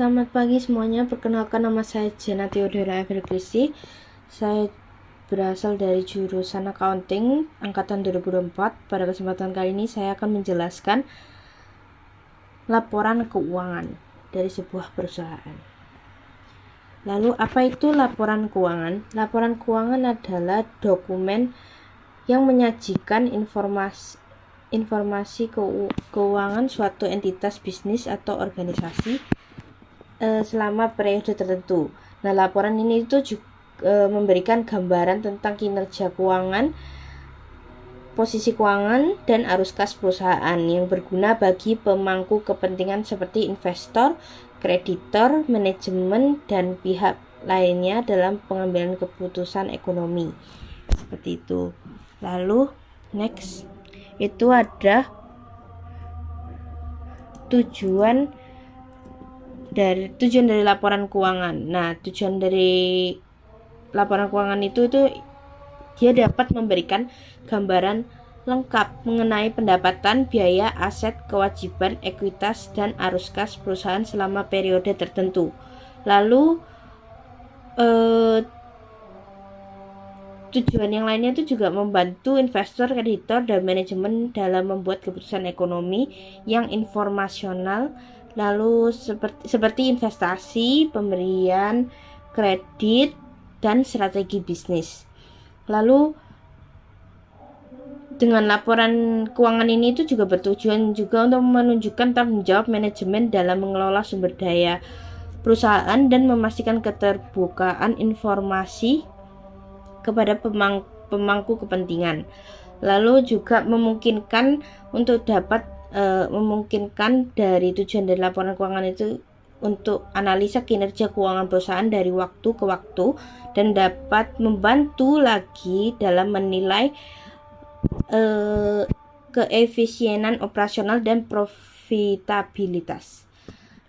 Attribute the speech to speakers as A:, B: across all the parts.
A: Selamat pagi semuanya, perkenalkan nama saya Jana Theodora Evergrisi. Saya berasal dari jurusan Accounting Angkatan 2024. Pada kesempatan kali ini saya akan menjelaskan laporan keuangan dari sebuah perusahaan. Lalu apa itu laporan keuangan? Laporan keuangan adalah dokumen yang menyajikan informasi keuangan suatu entitas bisnis atau organisasi selama periode tertentu. Nah, laporan ini itu juga memberikan gambaran tentang kinerja keuangan, posisi keuangan, dan arus kas perusahaan yang berguna bagi pemangku kepentingan seperti investor, kreditor, manajemen, dan pihak lainnya dalam pengambilan keputusan ekonomi. Seperti itu. Lalu, next, itu ada tujuan dari laporan keuangan. Nah, tujuan dari laporan keuangan itu dia dapat memberikan gambaran lengkap mengenai pendapatan, biaya, aset, kewajiban, ekuitas, dan arus kas perusahaan selama periode tertentu. Lalu tujuan yang lainnya itu juga membantu investor, kreditor, dan manajemen dalam membuat keputusan ekonomi yang informasional. Lalu seperti investasi, pemberian kredit, dan strategi bisnis. Lalu dengan laporan keuangan ini itu juga bertujuan juga untuk menunjukkan tanggung jawab manajemen dalam mengelola sumber daya perusahaan dan memastikan keterbukaan informasi kepada pemangku kepentingan. Lalu juga memungkinkan dari tujuan dari laporan keuangan itu untuk analisa kinerja keuangan perusahaan dari waktu ke waktu dan dapat membantu lagi dalam menilai keefisienan operasional dan profitabilitas.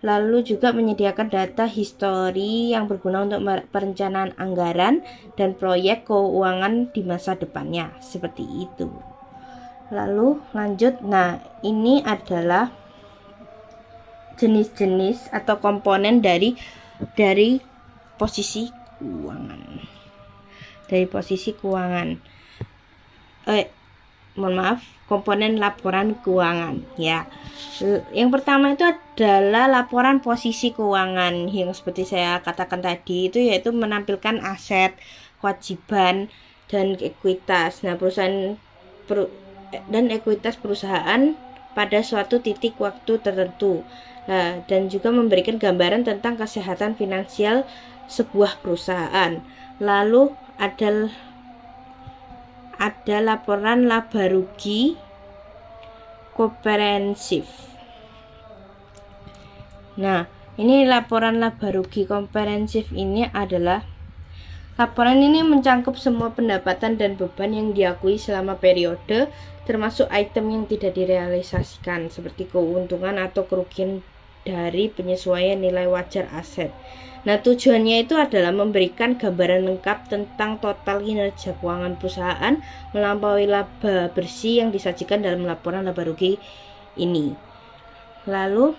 A: Lalu juga menyediakan data histori yang berguna untuk perencanaan anggaran dan proyek keuangan di masa depannya, seperti itu. Lalu lanjut, nah ini adalah jenis-jenis atau komponen dari posisi keuangan. Dari posisi keuangan. Komponen laporan keuangan ya. Yang pertama itu adalah laporan posisi keuangan yang seperti saya katakan tadi itu yaitu menampilkan aset, kewajiban, dan ekuitas. Nah, dan ekuitas perusahaan pada suatu titik waktu tertentu. Nah, dan juga memberikan gambaran tentang kesehatan finansial sebuah perusahaan. Lalu ada laporan laba rugi komprehensif. Nah, ini laporan laba rugi komprehensif ini adalah laporan ini mencakup semua pendapatan dan beban yang diakui selama periode, termasuk item yang tidak direalisasikan seperti keuntungan atau kerugian dari penyesuaian nilai wajar aset. Nah, tujuannya itu adalah memberikan gambaran lengkap tentang total kinerja keuangan perusahaan melampaui laba bersih yang disajikan dalam laporan laba rugi ini. Lalu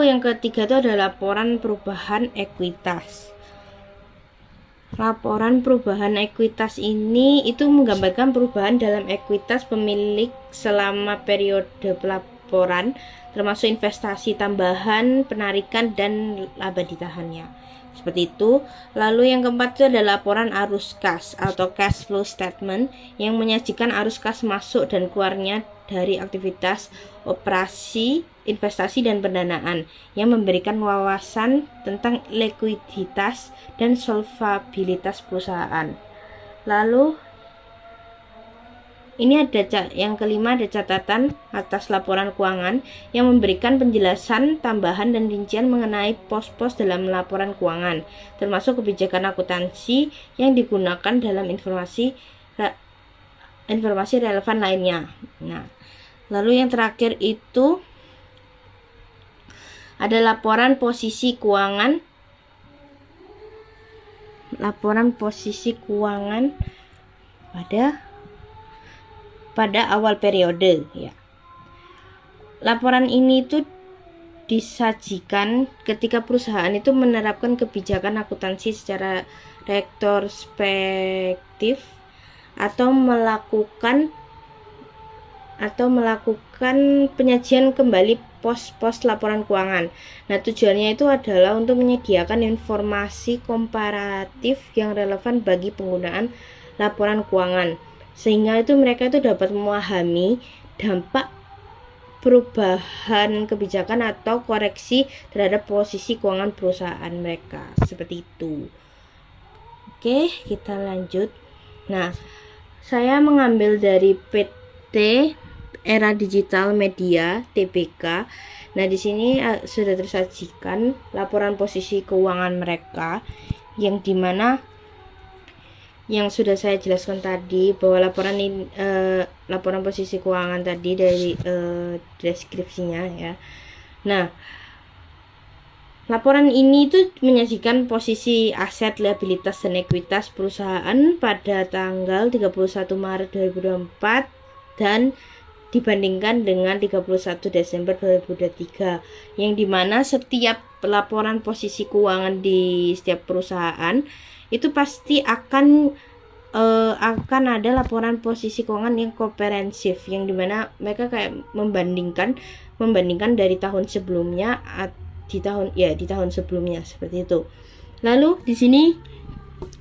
A: yang ketiga itu adalah laporan perubahan ekuitas. Laporan perubahan ekuitas ini itu menggambarkan perubahan dalam ekuitas pemilik selama periode pelaporan, termasuk investasi tambahan, penarikan, dan laba ditahannya. Seperti itu. Lalu yang keempat itu adalah laporan arus kas atau cash flow statement yang menyajikan arus kas masuk dan keluarnya dari aktivitas operasi, investasi, dan pendanaan yang memberikan wawasan tentang likuiditas dan solvabilitas perusahaan. Lalu ini yang kelima ada catatan atas laporan keuangan yang memberikan penjelasan tambahan dan rincian mengenai pos-pos dalam laporan keuangan, termasuk kebijakan akuntansi yang digunakan dalam informasi relevan lainnya. Nah, lalu yang terakhir itu ada laporan posisi keuangan. Laporan posisi keuangan pada awal periode ya. Laporan ini tuh disajikan ketika perusahaan itu menerapkan kebijakan akuntansi secara retrospektif atau melakukan penyajian kembali pos-pos laporan keuangan. Nah, tujuannya itu adalah untuk menyediakan informasi komparatif yang relevan bagi penggunaan laporan keuangan, sehingga itu mereka itu dapat memahami dampak perubahan kebijakan atau koreksi terhadap posisi keuangan perusahaan mereka, seperti itu. Oke, kita lanjut. Nah, saya mengambil dari PT Era Digital Media (TBK). Nah, di sini sudah tersajikan laporan posisi keuangan mereka, yang dimana yang sudah saya jelaskan tadi, bahwa laporan posisi keuangan tadi dari deskripsinya ya. Nah, laporan ini itu menyajikan posisi aset, liabilitas, dan ekuitas perusahaan pada tanggal 31 Maret 2024 dan dibandingkan dengan 31 Desember 2023, yang dimana setiap laporan posisi keuangan di setiap perusahaan itu pasti akan ada laporan posisi keuangan yang komprehensif, yang dimana mereka kayak membandingkan dari tahun sebelumnya di tahun sebelumnya, seperti itu. Lalu di sini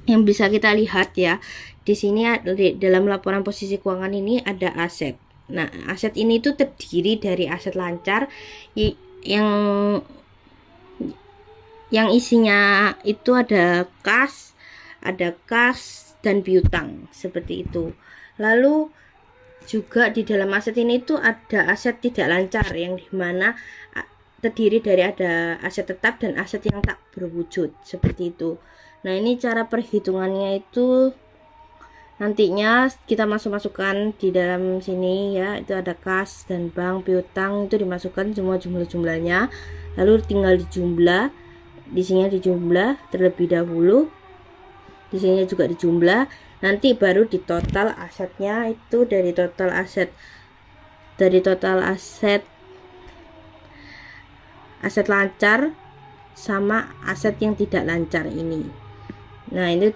A: yang bisa kita lihat ya, di sini dalam laporan posisi keuangan ini ada aset. Nah, aset ini tuh terdiri dari aset lancar yang isinya itu ada kas dan piutang, seperti itu. Lalu juga di dalam aset ini tuh ada aset tidak lancar, yang dimana terdiri dari ada aset tetap dan aset yang tak berwujud, seperti itu. Nah, ini cara perhitungannya itu nantinya kita masukkan di dalam sini ya, itu ada kas dan bank, piutang, itu dimasukkan semua jumlahnya, lalu tinggal dijumlah. Di sini dijumlah terlebih dahulu, di sini juga dijumlah, nanti baru di total asetnya itu dari total aset lancar sama aset yang tidak lancar ini. Nah, itu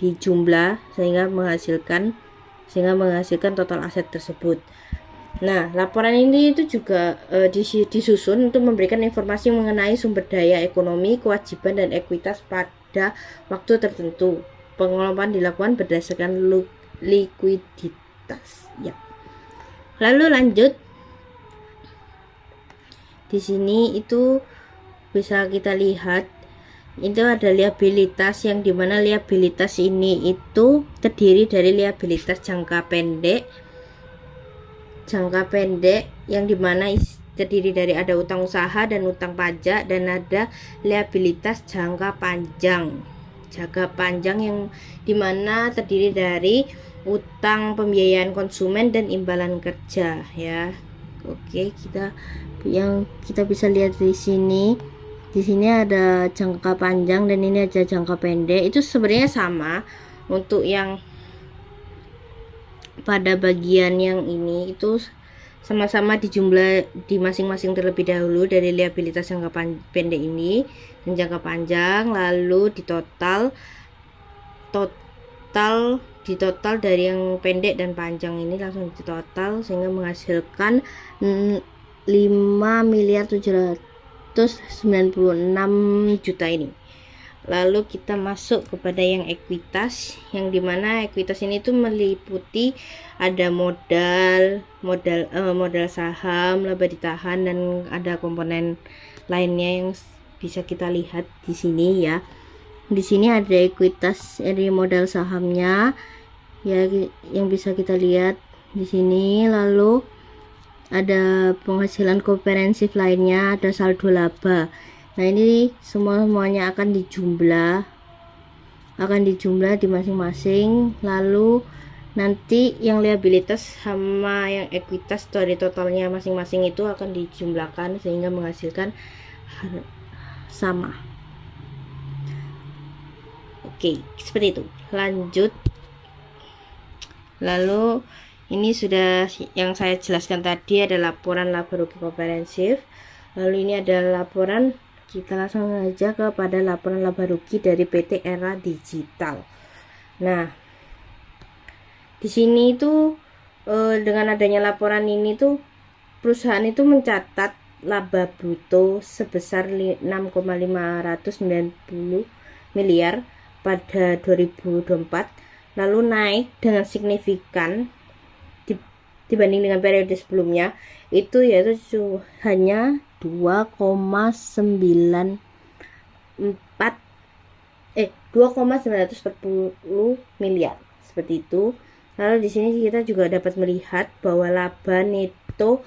A: dijumlah sehingga menghasilkan total aset tersebut. Nah, laporan ini itu juga disusun untuk memberikan informasi mengenai sumber daya ekonomi, kewajiban, dan ekuitas pada waktu tertentu. Pengelolaan dilakukan berdasarkan likuiditas. Ya. Lalu lanjut. Di sini itu bisa kita lihat itu ada liabilitas, yang dimana liabilitas ini itu terdiri dari liabilitas jangka pendek yang dimana terdiri dari ada utang usaha dan utang pajak, dan ada liabilitas jangka panjang yang dimana terdiri dari utang pembiayaan konsumen dan imbalan kerja ya. Oke, kita bisa lihat di sini. Di sini ada jangka panjang dan ini ada jangka pendek. Itu sebenarnya sama. Untuk yang pada bagian yang ini itu sama-sama dijumlah di masing-masing terlebih dahulu dari liabilitas jangka pendek ini dan jangka panjang, lalu ditotal dari yang pendek dan panjang ini langsung ditotal sehingga menghasilkan 5.796 juta ini. Lalu kita masuk kepada yang ekuitas, yang dimana ekuitas ini tuh meliputi ada modal saham, laba ditahan, dan ada komponen lainnya yang bisa kita lihat di sini ya. Di sini ada ekuitas dari modal sahamnya ya, yang bisa kita lihat di sini. Lalu ada penghasilan komprehensif lainnya, ada saldo laba. Nah, ini semuanya akan dijumlah di masing-masing. Lalu nanti yang liabilitas sama yang ekuitas dari totalnya masing-masing itu akan dijumlahkan sehingga menghasilkan sama. Oke, seperti itu. Lanjut. Lalu ini sudah yang saya jelaskan tadi ada laporan laba rugi komprehensif. Lalu ini ada laporan, kita langsung saja kepada laporan laba rugi dari PT Era Digital. Nah, di sini itu dengan adanya laporan ini tuh perusahaan itu mencatat laba bruto sebesar 6,590 miliar pada 2024, lalu naik dengan signifikan dibanding dengan periode sebelumnya, itu yaitu hanya 2,940 miliar seperti itu. Lalu di sini kita juga dapat melihat bahwa laba neto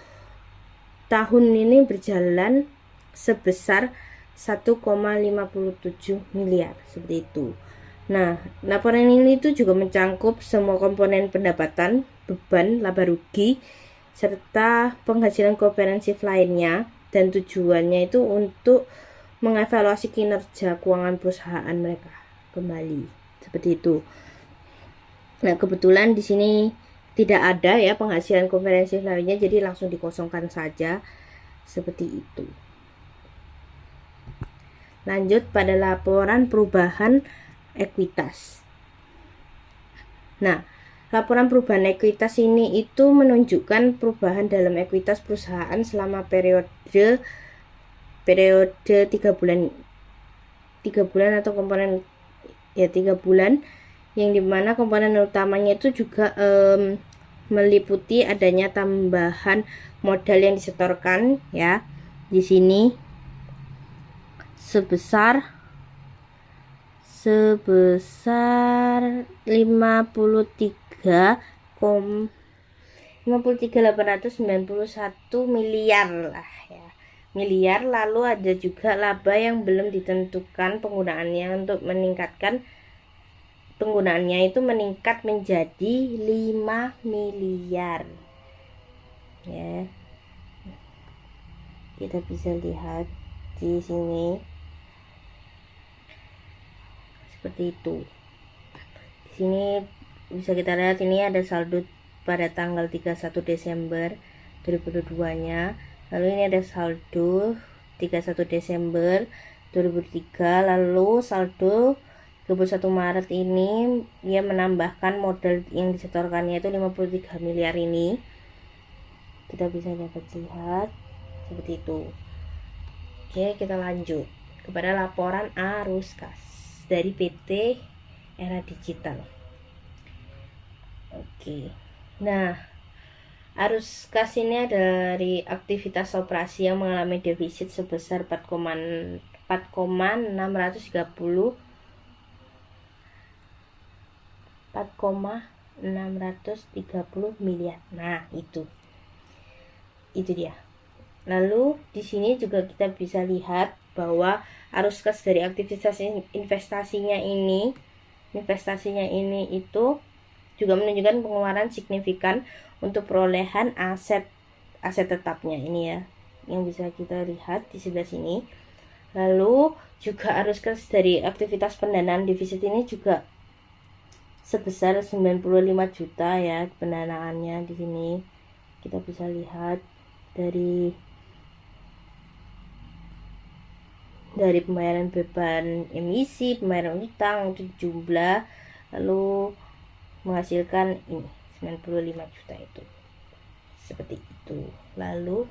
A: tahun ini berjalan sebesar 1,57 miliar seperti itu. Nah, laporan ini itu juga mencangkup semua komponen pendapatan, beban, laba rugi, serta penghasilan komprehensif lainnya, dan tujuannya itu untuk mengevaluasi kinerja keuangan perusahaan mereka kembali seperti itu. Nah, kebetulan di sini tidak ada ya penghasilan komprehensif lainnya, jadi langsung dikosongkan saja seperti itu. Lanjut pada laporan perubahan ekuitas. Nah, laporan perubahan ekuitas ini itu menunjukkan perubahan dalam ekuitas perusahaan selama periode 3 bulan atau komponen ya 3 bulan, yang dimana komponen utamanya itu juga meliputi adanya tambahan modal yang disetorkan ya di sini sebesar 53.891 miliar lah ya, miliar. Lalu ada juga laba yang belum ditentukan penggunaannya, untuk meningkatkan penggunaannya itu meningkat menjadi 5 miliar ya. Kita bisa lihat di sini seperti itu. Di sini bisa kita lihat ini ada saldo pada tanggal 31 Desember 2022-nya. Lalu ini ada saldo 31 Desember 2003. Lalu saldo 21 Maret ini dia menambahkan modal yang disetorkannya itu 53 miliar ini. Kita bisa dapat lihat seperti itu. Oke, kita lanjut kepada laporan arus kas dari PT Era Digital. Oke. Nah, arus kas ini dari aktivitas operasi yang mengalami defisit sebesar 4,630 miliar. Nah, itu dia. Lalu di sini juga kita bisa lihat bahwa arus kas dari aktivitas investasinya ini itu juga menunjukkan pengeluaran signifikan untuk perolehan aset tetapnya ini ya, yang bisa kita lihat di sebelah sini. Lalu juga arus kas dari aktivitas pendanaan defisit ini juga sebesar 95 juta ya pendanaannya. Di sini kita bisa lihat dari pembayaran beban emisi, pembayaran utang, itu jumlah, lalu menghasilkan ini 95 juta itu seperti itu. Lalu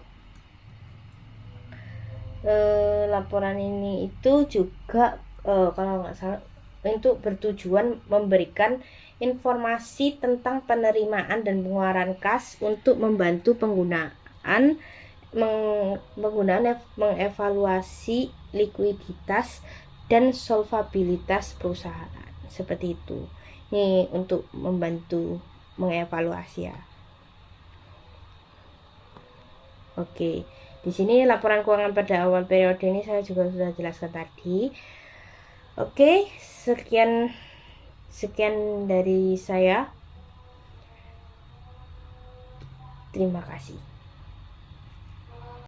A: laporan ini itu juga kalau nggak salah untuk bertujuan memberikan informasi tentang penerimaan dan pengeluaran kas untuk membantu mengevaluasi likuiditas dan solvabilitas perusahaan seperti itu. Ini untuk membantu mengevaluasi ya. Oke, di sini laporan keuangan pada awal periode ini saya juga sudah jelaskan tadi. Oke, sekian dari saya. Terima kasih.